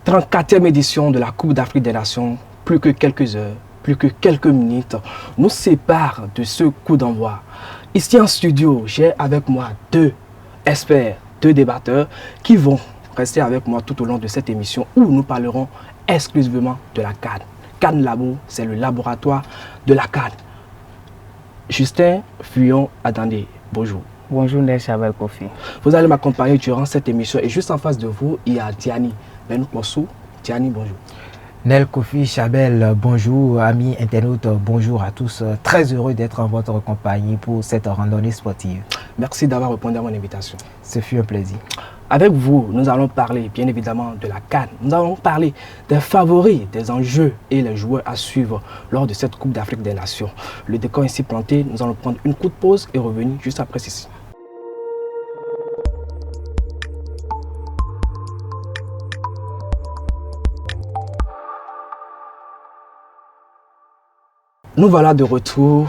34e édition de la Coupe d'Afrique des Nations, plus que quelques heures, plus que quelques minutes, nous séparent de ce coup d'envoi. Ici en studio, j'ai avec moi deux experts, deux débatteurs qui vont rester avec moi tout au long de cette émission où nous parlerons exclusivement de la CAN. CAN Labo, c'est le laboratoire de la CAN. Justin Fuyon-Adandé, bonjour. Bonjour Nel Chabel Kofi. Vous allez m'accompagner durant cette émission et juste en face de vous, il y a Diani Benoukossou. Diani, bonjour. Nel Kofi Chabel, bonjour amis internautes, bonjour à tous. Très heureux d'être en votre compagnie pour cette randonnée sportive. Merci d'avoir répondu à mon invitation. Ce fut un plaisir. Avec vous, nous allons parler bien évidemment de la CAN. Nous allons parler des favoris, des enjeux et les joueurs à suivre lors de cette Coupe d'Afrique des Nations. Le décor ainsi planté, nous allons prendre une courte pause et revenir juste après ceci. Nous voilà de retour,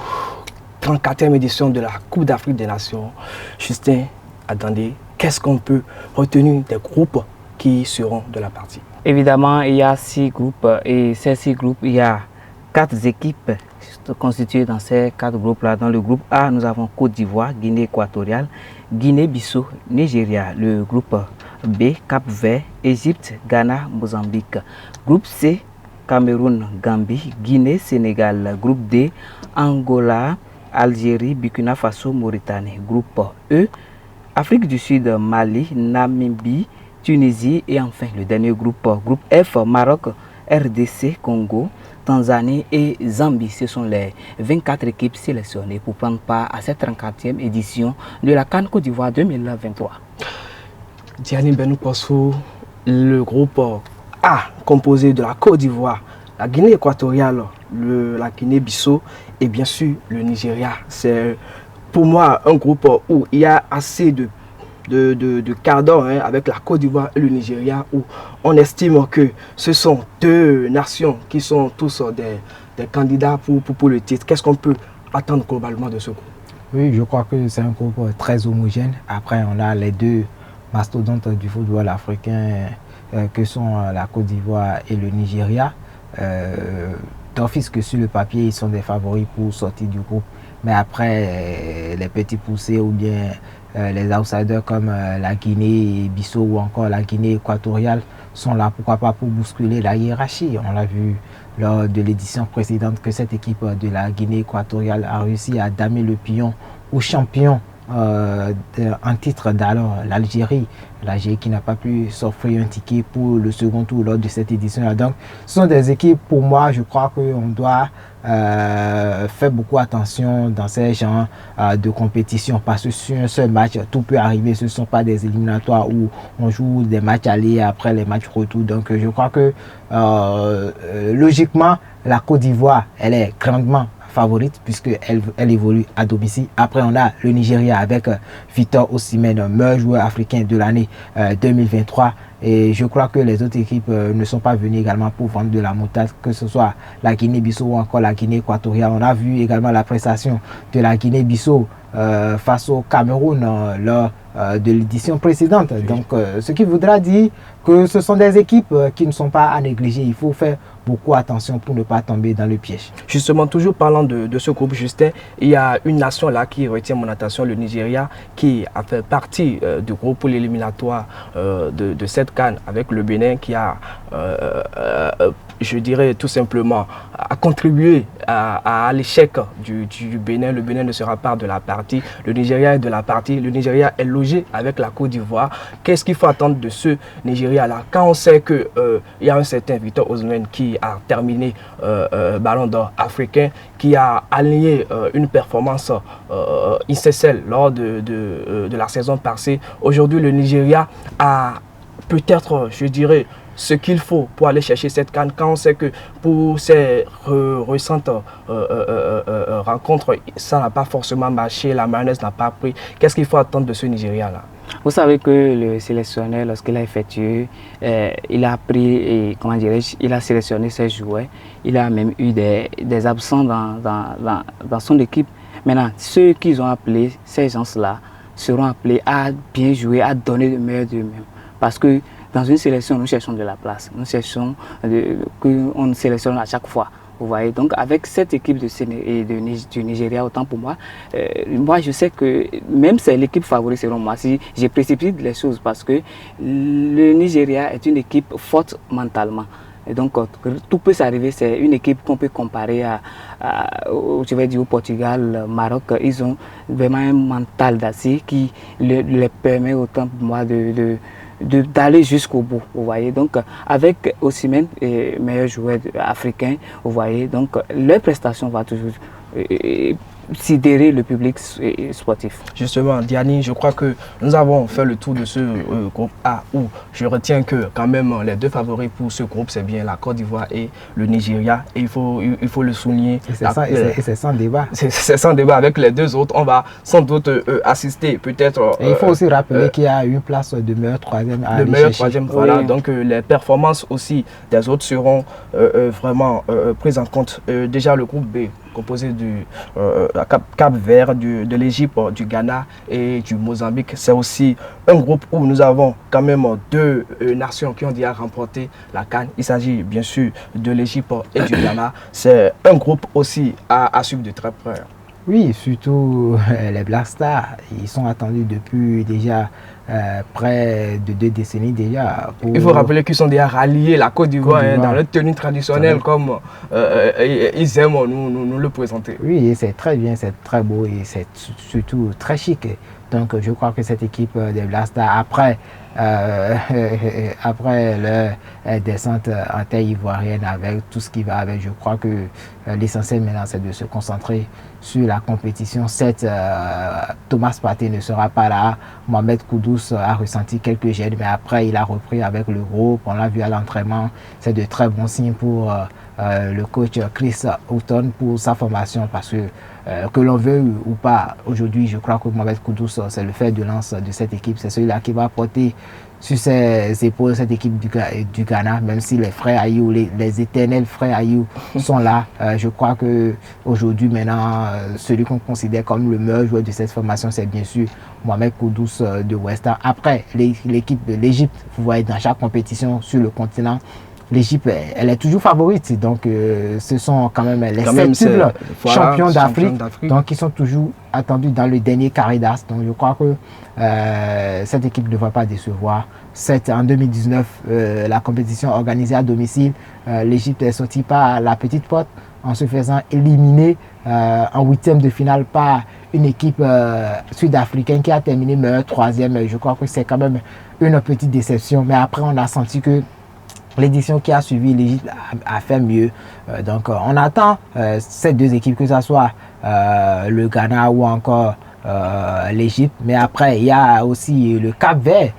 34e édition de la Coupe d'Afrique des Nations. Justin, attendez, qu'est-ce qu'on peut retenir des groupes qui seront de la partie? Évidemment, il y a 6 groupes et ces 6 groupes, il y a 4 équipes constituées dans ces 4 groupes-là. Dans le groupe A, nous avons Côte d'Ivoire, Guinée équatoriale, Guinée-Bissau, Nigeria. Le groupe B, Cap-Vert, Égypte, Ghana, Mozambique. Groupe C, Cameroun, Gambie, Guinée, Sénégal. Groupe D, Angola, Algérie, Burkina Faso, Mauritanie. Groupe E, Afrique du Sud, Mali, Namibie, Tunisie et enfin le dernier groupe, groupe F, Maroc, RDC, Congo, Tanzanie et Zambie. Ce sont les 24 équipes sélectionnées pour prendre part à cette 34e édition de la CAN Côte d'Ivoire 2023. Diani Benoukossou, le groupe A composé de la Côte d'Ivoire, la Guinée équatoriale, la Guinée-Bissau et bien sûr le Nigeria. C'est pour moi un groupe où il y a assez de cadres avec la Côte d'Ivoire et le Nigeria, où on estime que ce sont deux nations qui sont tous des candidats pour le titre. Qu'est-ce qu'on peut attendre globalement de ce groupe? Oui, je crois que c'est un groupe très homogène. Après, on a les deux mastodontes du football africain que sont la Côte d'Ivoire et le Nigeria. D'office que sur le papier, ils sont des favoris pour sortir du groupe. Mais après, les petits poussés ou bien les outsiders comme la Guinée-Bissau ou encore la Guinée équatoriale sont là, pourquoi pas, pour bousculer la hiérarchie. On l'a vu lors de l'édition précédente que cette équipe de la Guinée équatoriale a réussi à damer le pion aux champions en titre d'alors, l'Algérie. L'Algérie qui n'a pas pu s'offrir un ticket pour le second tour lors de cette édition. Donc, ce sont des équipes, pour moi, je crois qu'on doit faire beaucoup attention dans ces genres de compétition, parce que sur un seul match, tout peut arriver. Ce ne sont pas des éliminatoires où on joue des matchs allés après les matchs retour. Donc, je crois que logiquement, la Côte d'Ivoire, elle est grandement favorite puisqu'elle évolue à domicile. Après, on a le Nigeria avec Victor Osimhen, meilleur joueur africain de l'année 2023. Et je crois que les autres équipes ne sont pas venues également pour vendre de la moutarde, que ce soit la Guinée-Bissau ou encore la Guinée équatoriale. On a vu également la prestation de la Guinée-Bissau face au Cameroun lors de l'édition précédente. Donc, ce qui voudra dire que ce sont des équipes qui ne sont pas à négliger. Il faut faire beaucoup attention pour ne pas tomber dans le piège. Justement, toujours parlant de ce groupe, Justin, il y a une nation là qui retient mon attention, le Nigeria, qui a fait partie du groupe pour l'éliminatoire de cette CAN avec le Bénin, qui a, je dirais tout simplement, a contribué à l'échec du Bénin. Le Bénin ne sera pas de la partie, le Nigeria est de la partie, le Nigeria est logé avec la Côte d'Ivoire. Qu'est-ce qu'il faut attendre de ce Nigeria-là quand on sait qu'il y a un certain Victor Osimhen qui a terminé Ballon d'Or africain, qui a aligné une performance ICSL lors de la saison passée. Aujourd'hui, le Nigeria a peut-être, je dirais, ce qu'il faut pour aller chercher cette CAN, quand on sait que pour ces récentes rencontres, ça n'a pas forcément marché, la mayonnaise n'a pas pris. Qu'est-ce qu'il faut attendre de ce Nigeria-là? Vous savez que le sélectionneur, lorsqu'il a effectué, il a pris, et, comment dirais-je, il a sélectionné ses joueurs. Il a même eu des absents dans son équipe. Maintenant, ceux qu'ils ont appelés, ces gens-là, seront appelés à bien jouer, à donner le meilleur d'eux-mêmes. Parce que dans une sélection, nous cherchons de la place. Nous cherchons qu'on sélectionne à chaque fois. Vous voyez, donc avec cette équipe du Nigeria, autant pour moi, moi je sais que même c'est l'équipe favorite selon moi, si je précipite les choses parce que le Nigeria est une équipe forte mentalement. Et donc tout peut s'arriver, c'est une équipe qu'on peut comparer je vais dire au Portugal, Maroc. Ils ont vraiment un mental d'acier qui les permet autant pour moi d'aller jusqu'au bout, vous voyez. Donc avec Osimhen, meilleur joueur africain, vous voyez, donc leur prestation va toujours sidérer le public sportif. Justement, Diani, je crois que nous avons fait le tour de ce groupe A où je retiens que quand même les deux favoris pour ce groupe, c'est bien la Côte d'Ivoire et le Nigeria. Et il faut le souligner. Et c'est sans débat. C'est sans débat. Avec les deux autres, on va sans doute assister peut-être. Et il faut aussi rappeler qu'il y a une place de meilleur troisième à aller chercher. Troisième, voilà. Oui. Donc les performances aussi des autres seront vraiment prises en compte. Déjà le groupe B, composé du Cap-Vert, de l'Égypte, du Ghana et du Mozambique. C'est aussi un groupe où nous avons quand même deux nations qui ont déjà remporté la CAN. Il s'agit bien sûr de l'Égypte et du Ghana. C'est un groupe aussi à suivre de très près. Oui, surtout les Black Stars, ils sont attendus depuis déjà près de 2 décennies déjà. Il faut rappeler qu'ils sont déjà ralliés la Côte d'Ivoire dans leur tenue traditionnelle comme ils aiment nous le présenter. Oui, c'est très bien, c'est très beau et c'est surtout très chic. Donc je crois que cette équipe des Black Stars, après leur descente en terre ivoirienne avec tout ce qui va avec, je crois que l'essentiel maintenant c'est de se concentrer sur la compétition. Certes, Thomas Partey ne sera pas là. Mohamed Kudus a ressenti quelques gênes, mais après il a repris avec le groupe. On l'a vu à l'entraînement. C'est de très bons signes pour le coach Chris Houghton pour sa formation parce que l'on veut ou pas, aujourd'hui je crois que Mohamed Kudus c'est le fer de lance de cette équipe. C'est celui-là qui va porter sur ses épaules cette équipe du Ghana, même si les frères Ayou, les éternels frères Ayou sont là. Je crois que aujourd'hui maintenant, celui qu'on considère comme le meilleur joueur de cette formation, c'est bien sûr Mohamed Kudus de West Ham. Après, l'équipe de l'Égypte, vous voyez, dans chaque compétition sur le continent, l'Égypte, elle est toujours favorite. Donc, ce sont quand même les septuple champions d'Afrique. Donc, ils sont toujours attendus dans le dernier carré d'as. Donc, je crois que cette équipe ne va pas décevoir. En 2019, la compétition organisée à domicile, l'Égypte est sortie par la petite porte en se faisant éliminer en 8e de finale par une équipe sud-africaine qui a terminé meilleur 3e. Je crois que c'est quand même une petite déception. Mais après, on a senti que l'édition qui a suivi, l'Égypte a fait mieux. Donc, on attend ces deux équipes, que ce soit le Ghana ou encore l'Égypte. Mais après, il y a aussi le Cap-Vert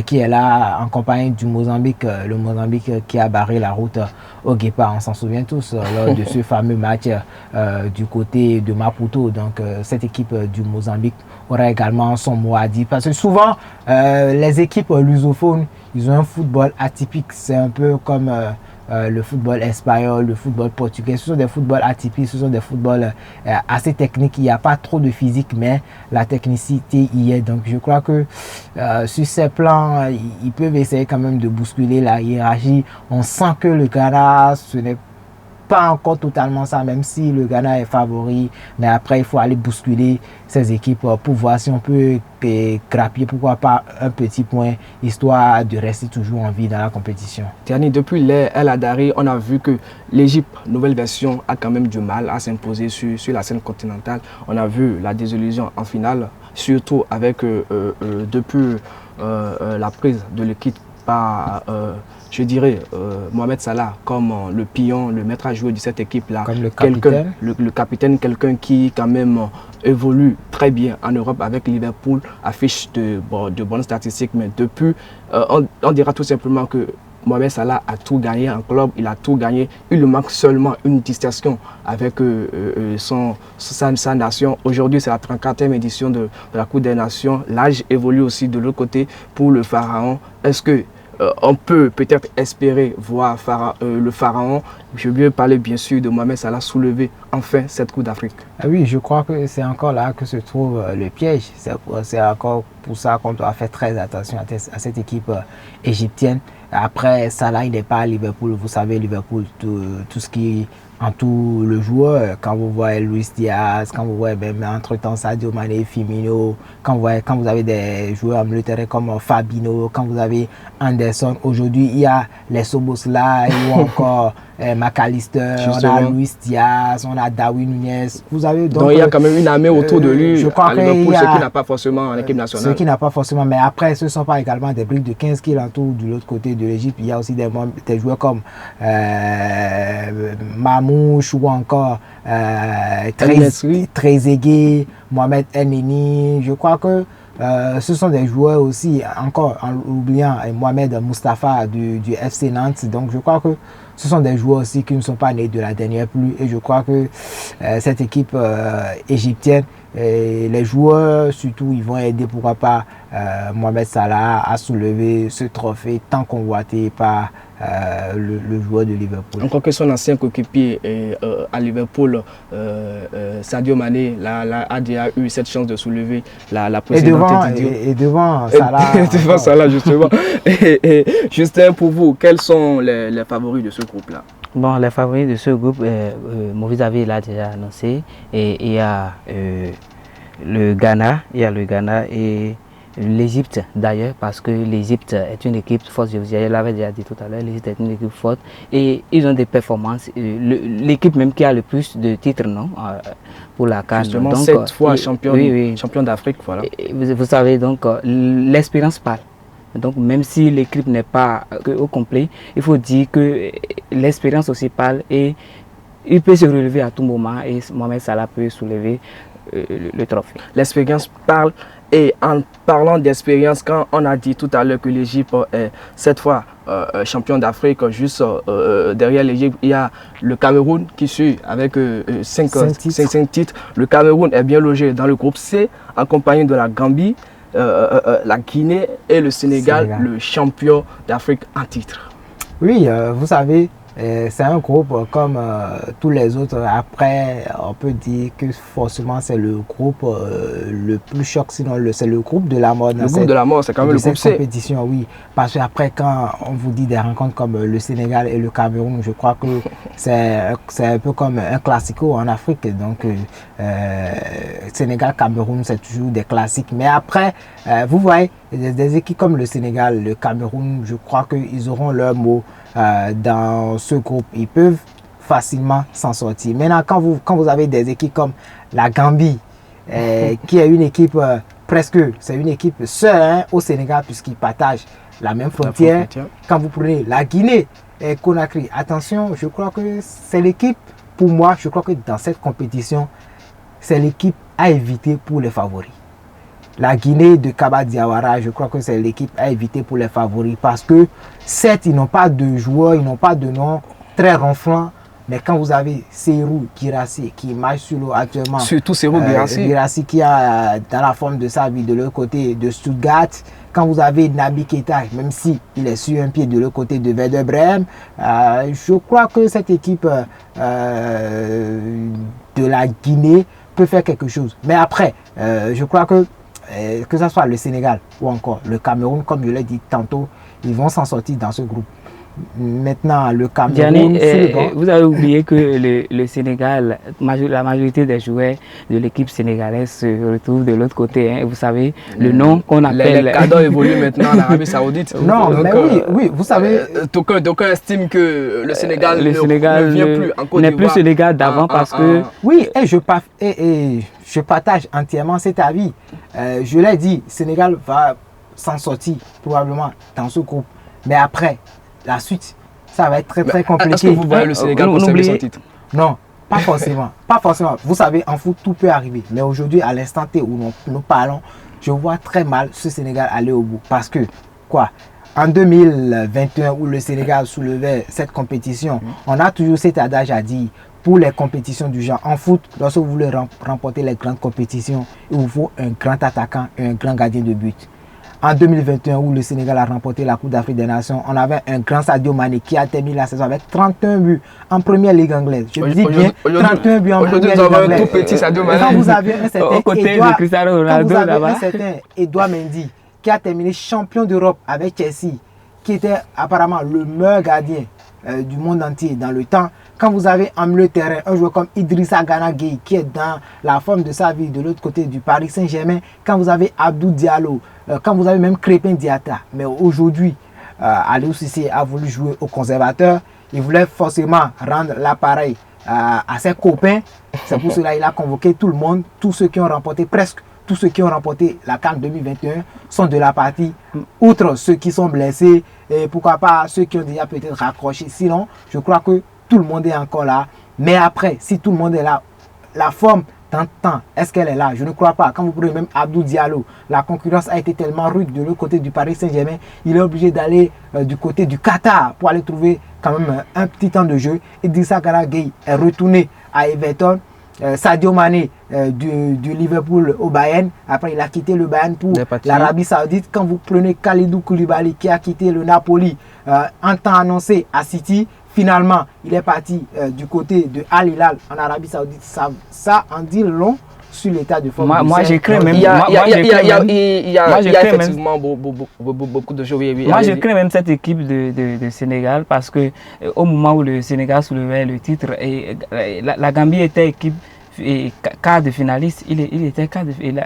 qui est là en compagnie du Mozambique. Le Mozambique qui a barré la route au Guépard. On s'en souvient tous lors de ce fameux match du côté de Maputo. Donc, cette équipe du Mozambique aura également son mot à dire. Parce que souvent, les équipes lusophones, ils ont un football atypique. C'est un peu comme le football espagnol, le football portugais. Ce sont des footballs atypiques, ce sont des footballs assez techniques. Il n'y a pas trop de physique, mais la technicité y est. Donc je crois que sur ces plans, ils peuvent essayer quand même de bousculer la hiérarchie. On sent que le Ghana, ce n'est pas encore totalement ça, même si le Ghana est favori. Mais après, il faut aller bousculer ces équipes pour voir si on peut grappiller, pourquoi pas, un petit point, histoire de rester toujours en vie dans la compétition. Tiani, depuis l'ère El Hadari, on a vu que l'Égypte, nouvelle version, a quand même du mal à s'imposer sur la scène continentale. On a vu la désillusion en finale, surtout avec depuis la prise de l'équipe par je dirais Mohamed Salah comme le pion, le maître à jouer de cette équipe-là. Comme le capitaine. Le capitaine, quelqu'un qui quand même évolue très bien en Europe avec Liverpool, affiche de bonnes statistiques. Mais depuis, on dira tout simplement que Mohamed Salah a tout gagné en club, il a tout gagné. Il lui manque seulement une distinction avec sa nation. Aujourd'hui, c'est la 34e édition de la Coupe des Nations. L'âge évolue aussi de l'autre côté pour le Pharaon. Est-ce que on peut peut-être espérer voir le Pharaon, je veux parler bien sûr de Mohamed Salah, soulever enfin cette Coupe d'Afrique? Ah oui, je crois que c'est encore là que se trouve le piège. C'est encore pour ça qu'on doit faire très attention à cette équipe égyptienne. Après, Salah, il n'est pas à Liverpool. Vous savez, Liverpool, tout ce qui entoure le joueur, quand vous voyez Luis Diaz, quand vous voyez même entre-temps Sadio Mané, Firmino, quand vous avez des joueurs au terrain comme Fabinho, quand vous avez Anderson, aujourd'hui, il y a les Soboslai ou encore McAllister, Justement. on a Luis Diaz, on a Darwin Nunez. Vous avez Donc il y a quand même une armée autour de lui je crois à Liverpool, qu'il y a- ce qui n'a pas forcément en équipe nationale. Ce qui n'a pas forcément, mais après, ce ne sont pas également des briques de 15 qui l'entourent de l'autre côté de l'Égypte. Il y a aussi des joueurs comme Mamouche ou encore El-Nesri. Trezeguet, Mohamed El-Neni. Je crois que ce sont des joueurs aussi, encore en oubliant Mohamed Mustafa du FC Nantes. Donc je crois que ce sont des joueurs aussi qui ne sont pas nés de la dernière pluie. Et je crois que cette équipe égyptienne, les joueurs surtout, ils vont aider, pourquoi pas, Mohamed Salah à soulever ce trophée tant convoité par le joueur de Liverpool. Encore que son ancien coéquipier à Liverpool, Sadio Mané, a déjà eu cette chance de soulever la précédente édition. Et devant Salah. Devant Salah, justement. Et Justin, pour vous, quels sont les favoris de ce groupe-là? Bon, les favoris de ce groupe, Maurice David l'a déjà annoncé. Et il y a le Ghana, et l'Égypte d'ailleurs, parce que l'Égypte est une équipe forte, je l'avais déjà dit tout à l'heure, l'Égypte est une équipe forte et ils ont des performances. L'équipe même qui a le plus de titres, non, pour la CAN. Justement, Donc, 7 fois champion, oui. champion d'Afrique, voilà. Vous savez, donc, l'expérience parle. Donc, même si l'équipe n'est pas au complet, il faut dire que l'expérience aussi parle et il peut se relever à tout moment et Mohamed Salah peut soulever le trophée. L'expérience parle. Et en parlant d'expérience, quand on a dit tout à l'heure que l'Égypte est 7 fois champion d'Afrique, juste derrière l'Égypte, il y a le Cameroun qui suit avec 5 titres. Le Cameroun est bien logé dans le groupe C, accompagné de la Gambie, la Guinée et le Sénégal, le champion d'Afrique en titre. Oui, vous savez, c'est un groupe comme tous les autres. Après, on peut dire que forcément c'est le groupe le plus choc, sinon c'est le groupe de la mort. Le groupe de la mort, c'est quand même le groupe C. Compétition, oui. Parce qu'après, quand on vous dit des rencontres comme le Sénégal et le Cameroun, je crois que c'est un peu comme un classico en Afrique. Donc, Sénégal-Cameroun, c'est toujours des classiques. Mais après, vous voyez, des équipes comme le Sénégal, le Cameroun, je crois qu'ils auront leur mot dans ce groupe. Ils peuvent facilement s'en sortir. Maintenant, quand vous avez des équipes comme la Gambie, qui est une équipe c'est une équipe sœur au Sénégal puisqu'ils partagent la même frontière. Quand vous prenez la Guinée et Conakry, attention, je crois que c'est l'équipe, pour moi, je crois que dans cette compétition, c'est l'équipe à éviter pour les favoris. La Guinée de Kaba Diawara, je crois que c'est l'équipe à éviter pour les favoris parce que certes, ils n'ont pas de joueurs, ils n'ont pas de nom très ronflant, mais quand vous avez Serhou Guirassy qui marche sur l'eau actuellement, surtout Serhou Guirassy qui a dans la forme de sa vie de l'autre côté de Stuttgart, quand vous avez Naby Keita, même si il est sur un pied de l'autre côté de Werder Bremen, je crois que cette équipe de la Guinée peut faire quelque chose. Mais après, je crois que ce soit le Sénégal ou encore le Cameroun, comme je l'ai dit tantôt, ils vont s'en sortir dans ce groupe. Maintenant, le Cameroun, Gianni, vous avez oublié que le Sénégal, la majorité des joueurs de l'équipe sénégalaise se retrouvent de l'autre côté. Hein. Vous savez, le nom qu'on appelle... Les cadres évoluent maintenant en Arabie Saoudite. Non, donc, mais oui, vous savez... D'aucuns estiment que le Sénégal ne vient plus en Côte d'Ivoire. N'est plus Sénégal d'avant parce que... Oui, et je partage entièrement cet avis. Je l'ai dit, Sénégal va s'en sortir probablement dans ce groupe. Mais après, la suite, ça va être très compliqué. Est-ce que vous voyez le Sénégal conserver son titre? Non, pas forcément. Pas forcément. Vous savez, en foot, tout peut arriver. Mais aujourd'hui, à l'instant T où nous parlons, je vois très mal ce Sénégal aller au bout. Parce que, en 2021, où le Sénégal soulevait cette compétition, on a toujours cet adage à dire, pour les compétitions du genre. En foot, lorsque vous voulez remporter les grandes compétitions, il vous faut un grand attaquant et un grand gardien de but. En 2021, où le Sénégal a remporté la Coupe d'Afrique des Nations, on avait un grand Sadio Mané qui a terminé la saison avec 31 buts en première ligue anglaise. Je dis bien 31 buts en première ligue anglaise. Tout petit Sadio Mané. Quand vous avez un certain Edouard Mendy qui a terminé champion d'Europe avec Chelsea, qui était apparemment le meilleur gardien du monde entier dans le temps, quand vous avez en milieu de terrain un joueur comme Idrissa Gana Gueye qui est dans la forme de sa vie de l'autre côté du Paris Saint-Germain, quand vous avez Abdou Diallo, quand vous avez même Crépin Diatta, mais aujourd'hui, Aliou Cissé a voulu jouer au conservateur, il voulait forcément rendre l'appareil à ses copains, c'est pour cela qu'il a convoqué tout le monde, tous ceux qui ont remporté, presque tous ceux qui ont remporté la CAN 2021 sont de la partie, outre ceux qui sont blessés, et pourquoi pas ceux qui ont déjà peut-être raccroché, sinon je crois que tout le monde est encore là, mais après, si tout le monde est là, la forme dans le temps, est-ce qu'elle est là? Je ne crois pas. Quand vous prenez même Abdou Diallo, la concurrence a été tellement rude de l'autre côté du Paris Saint-Germain, il est obligé d'aller du côté du Qatar pour aller trouver quand même un petit temps de jeu. Idrissa Gana Gueye est retourné à Everton. Sadio Mané du Liverpool au Bayern. Après, il a quitté le Bayern pour l'Arabie Saoudite. Quand vous prenez Kalidou Koulibaly qui a quitté le Napoli en temps annoncé à City, finalement, il est parti du côté de Al Hilal en Arabie Saoudite. Ça en dit long sur l'état de forme. Moi, je crains même. Il y a effectivement beaucoup de choses. Moi, je crains même cette équipe de Sénégal parce que au moment où le Sénégal soulevait le titre, la Gambie était équipe quart de finaliste,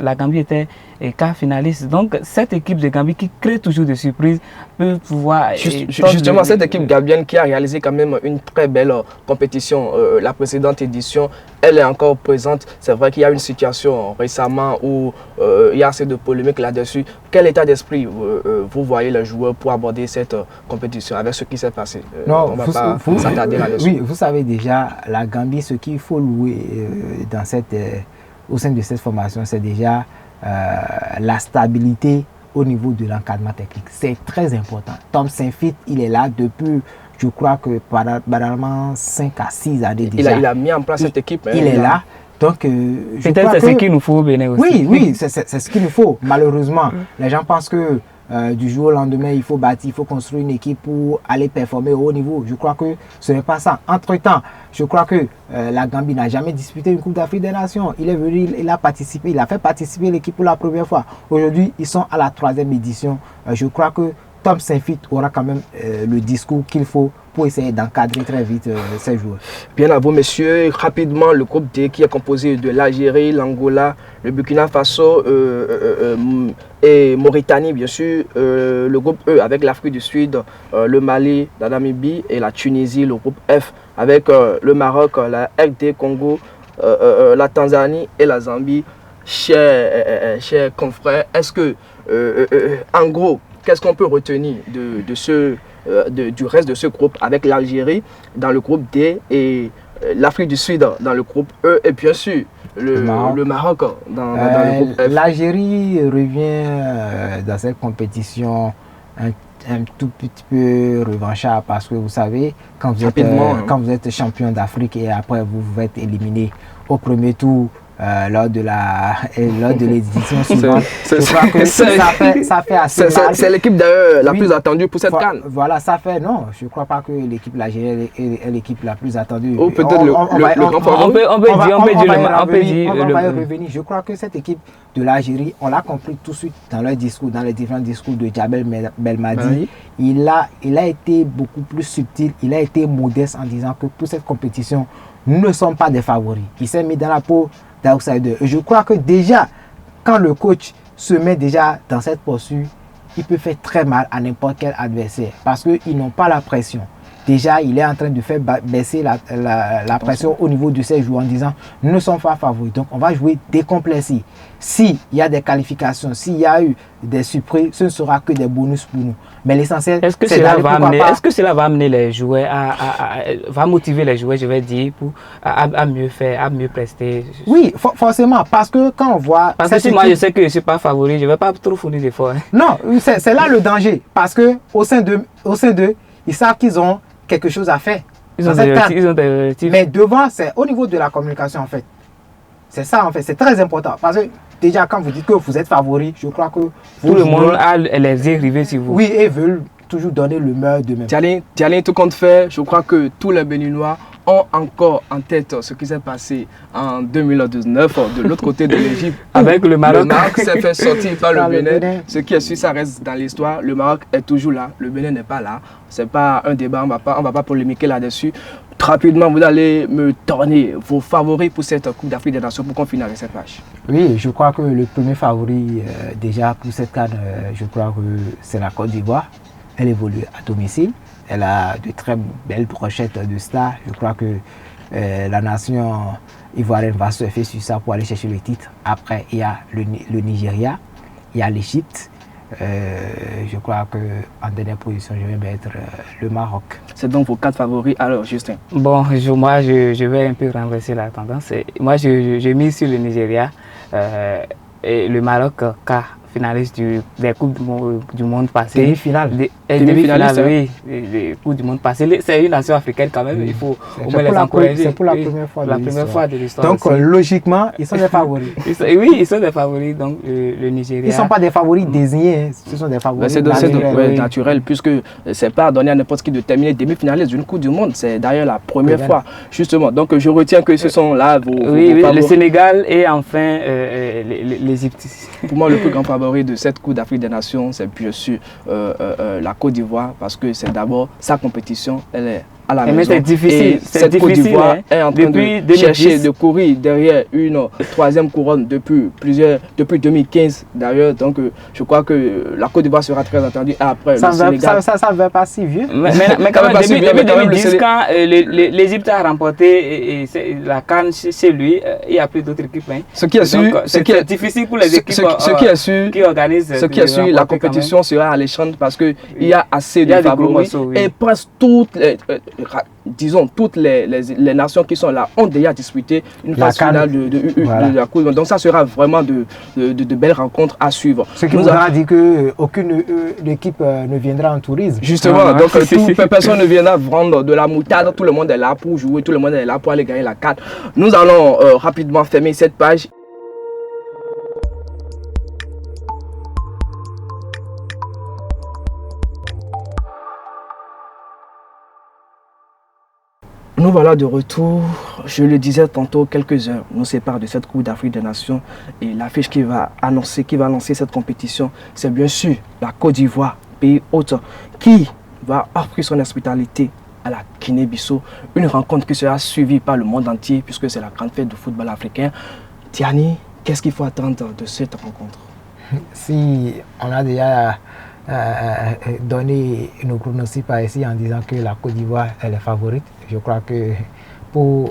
la Gambie était quart finaliste. Donc cette équipe de Gambie qui crée toujours des surprises peut pouvoir... Justement, cette équipe gambienne qui a réalisé quand même une très belle compétition, la précédente édition, elle est encore présente. C'est vrai qu'il y a une situation récemment où il y a assez de polémiques là-dessus. Quel état d'esprit vous voyez les joueurs pour aborder cette compétition avec ce qui s'est passé? Non, on va pas s'attarder là-dessus. Oui, vous savez déjà, la Gambie, ce qu'il faut louer au sein de cette formation, c'est déjà la stabilité au niveau de l'encadrement technique. C'est très important. Tom Saint-Fit, il est là depuis, je crois que probablement 5 à 6 années déjà. Il a mis en place cette équipe. Il est là. Donc, peut-être c'est ce qu'il nous faut au Bénin aussi. Oui, c'est ce qu'il nous faut. Malheureusement, les gens pensent que du jour au lendemain, il faut bâtir, il faut construire une équipe pour aller performer au haut niveau. Je crois que ce n'est pas ça. Entre-temps, je crois que la Gambie n'a jamais disputé une Coupe d'Afrique des Nations. Il est venu, il a participé, il a fait participer l'équipe pour la première fois. Aujourd'hui, ils sont à la 3e édition. Je crois que Tom Saint-Fit aura quand même le discours qu'il faut pour essayer d'encadrer très vite ces joueurs. Bien à vous, messieurs. Rapidement, le groupe D qui est composé de l'Algérie, l'Angola, le Burkina Faso et Mauritanie, bien sûr. Le groupe E avec l'Afrique du Sud, le Mali, la Namibie et la Tunisie. Le groupe F avec le Maroc, la RD Congo, la Tanzanie et la Zambie. Chers confrères, est-ce que, en gros, qu'est-ce qu'on peut retenir du reste de ce groupe avec l'Algérie dans le groupe D et l'Afrique du Sud dans le groupe E et bien sûr le Maroc dans le groupe F? L'Algérie revient dans cette compétition un tout petit peu revanchard parce que vous savez, quand vous êtes champion d'Afrique et après vous vous êtes éliminé au premier tour lors de l'édition suivante, je crois que ça fait assez mal. C'est l'équipe d'ailleurs la plus attendue pour cette CAN. Voilà, ça fait, non, je ne crois pas que l'équipe l'Algérie est l'équipe la plus attendue. Ou peut-être on va y revenir. Je crois que cette équipe de l'Algérie, on l'a compris tout de suite dans leur discours, dans les différents discours de Djabel Belmadi. Il a été beaucoup plus subtil, il a été modeste en disant que pour cette compétition, nous ne sommes pas des favoris. Il s'est mis dans la peau d'outsider. Je crois que déjà, quand le coach se met déjà dans cette posture, il peut faire très mal à n'importe quel adversaire parce qu'ils n'ont pas la pression. Déjà, il est en train de faire baisser la pression au niveau de ses joueurs en disant nous ne sommes pas favoris. Donc, on va jouer décomplexé. S'il y a des qualifications, s'il y a eu des surprises, ce ne sera que des bonus pour nous. Mais l'essentiel, c'est est-ce que cela va amener les joueurs va motiver les joueurs, je vais dire, à mieux faire, à mieux prester? Oui, forcément, parce que quand on voit... Parce que si moi je sais que je ne suis pas favori, je ne vais pas trop fournir d'efforts. Non, c'est là le danger. Parce qu'au sein d'eux, ils savent qu'ils ont quelque chose à faire. Ils ont des objectifs. Mais devant, c'est au niveau de la communication en fait. C'est ça en fait, c'est très important. Parce que déjà quand vous dites que vous êtes favori, je crois que tout le monde a les yeux rivés sur vous. Oui, et veulent toujours donner le meilleur d'eux-mêmes. Dialing, tout compte fait, je crois que tous les Béninois ont encore en tête ce qui s'est passé en 2019 de l'autre côté de l'Égypte avec le Maroc. Le Maroc s'est fait sortir par le Bénin. Ce qui est sûr, ça reste dans l'histoire. Le Maroc est toujours là, le Bénin n'est pas là. Ce n'est pas un débat, on va pas polémiquer là-dessus. Rapidement, vous allez me donner vos favoris pour cette Coupe d'Afrique des Nations pour qu'on finisse avec cette page. Oui, je crois que le premier favori déjà pour cette CAN, je crois que c'est la Côte d'Ivoire. Elle évolue à domicile. Elle a de très belles brochettes de stars. Je crois que la nation ivoirienne va surfer sur ça pour aller chercher le titre. Après, il y a le Nigeria, il y a l'Égypte. Je crois qu'en dernière position, je vais mettre le Maroc. C'est donc vos 4 favoris. Alors, Justin? Bon, moi, je vais un peu renverser la tendance. Moi, je mise sur le Nigeria et le Maroc, car finaliste des Coupes du Monde passées. Demi-finale. Demi-finale, oui. Des Coupes du Monde passées. C'est une nation africaine quand même, il faut au moins les encourager. C'est pour la première fois de l'histoire. Donc, aussi. Logiquement, ils sont des favoris. Oui, ils sont des favoris, donc le Nigeria. Ils ne sont pas des favoris désignés, ce sont des favoris naturels, puisque ce n'est pas donné à n'importe qui de terminer demi-finaliste d'une Coupe du Monde. C'est d'ailleurs la première fois, justement. Donc, je retiens que ce sont là vos favoris. Le Sénégal et enfin l'Égypte. Pour moi, le plus grand favori de cette Coupe d'Afrique des Nations, c'est bien sûr la Côte d'Ivoire, parce que c'est d'abord sa compétition, elle est à la maison. C'est difficile. Cette Côte d'Ivoire est en train de chercher, de courir derrière une troisième couronne depuis 2015 d'ailleurs. Donc je crois que la Côte d'Ivoire sera très attendue après le Sénégal. Ça ne va pas si vieux. Mais quand même, depuis 2010, quand l'Égypte a remporté la CAN chez lui, il n'y a plus d'autres équipes. Ce qui est sûr, c'est difficile pour les équipes qui organisent. Ce qui est sûr, la compétition sera alléchante parce qu'il y a assez de favoris et presque toutes les disons, toutes les nations qui sont là ont déjà disputé une phase finale de la Coupe. Donc ça sera vraiment de belles rencontres à suivre. Ce qui nous a dit qu'aucune équipe ne viendra en tourisme. Justement, donc personne ne viendra vendre de la moutarde, tout le monde est là pour jouer, tout le monde est là pour aller gagner la CAN. Nous allons rapidement fermer cette page. Nous voilà de retour. Je le disais tantôt, quelques heures nous séparent de cette Coupe d'Afrique des Nations et l'affiche qui va lancer cette compétition, c'est bien sûr la Côte d'Ivoire, pays hôte, qui va offrir son hospitalité à la Guinée-Bissau. Une rencontre qui sera suivie par le monde entier puisque c'est la grande fête du football africain. Tiani, qu'est-ce qu'il faut attendre de cette rencontre? Si on a déjà donné nos pronostics par ici en disant que la Côte d'Ivoire est la favorite, je crois que pour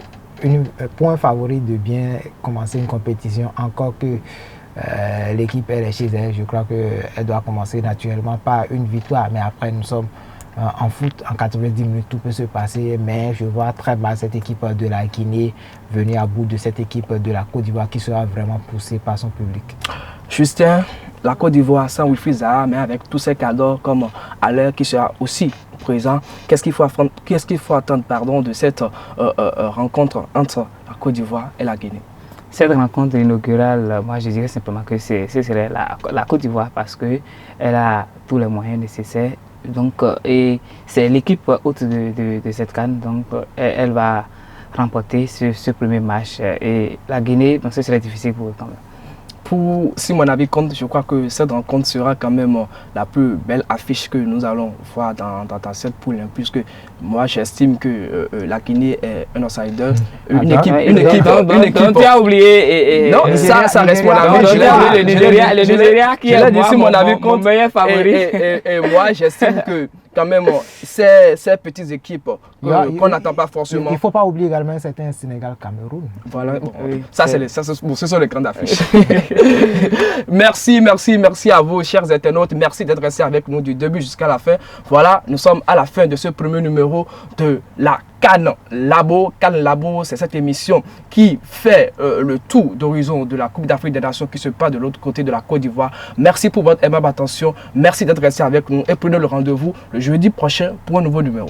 un favori de bien commencer une compétition, encore que l'équipe est chez elle, je crois qu'elle doit commencer naturellement par une victoire. Mais après, nous sommes en foot, en 90 minutes, tout peut se passer. Mais je vois très mal cette équipe de la Guinée venir à bout de cette équipe de la Côte d'Ivoire qui sera vraiment poussée par son public. Justin, la Côte d'Ivoire sans Wilfried Zaha, mais avec tous ces cadres comme Aller qui sera aussi présent. Qu'est-ce qu'il faut attendre de cette rencontre entre la Côte d'Ivoire et la Guinée? Cette rencontre inaugurale, moi je dirais simplement que ce serait la Côte d'Ivoire parce qu'elle a tous les moyens nécessaires. Donc, et c'est l'équipe haute de cette CAN, donc elle va remporter ce premier match. Et la Guinée, donc ce serait difficile pour eux quand même. Si mon avis compte, je crois que cette rencontre sera quand même la plus belle affiche que nous allons voir dans cette poule, puisque moi j'estime que la Guinée est un outsider, une équipe. Tu as oublié. Non, ça reste mon avis. Le Nigeria qui est mon meilleur favori. Et moi j'estime que quand même ces petites équipes qu'on n'attend pas forcément. Il ne faut pas oublier également certains Sénégal-Cameroun. Voilà, ce sont les grandes affiches. Merci à vous, chers internautes. Merci d'être restés avec nous du début jusqu'à la fin. Voilà, nous sommes à la fin de ce premier numéro de la CAN Labo. CAN Labo, c'est cette émission qui fait le tour d'horizon de la Coupe d'Afrique des Nations qui se passe de l'autre côté de la Côte d'Ivoire. Merci pour votre aimable attention. Merci d'être restés avec nous et prenez le rendez-vous le jeudi prochain pour un nouveau numéro.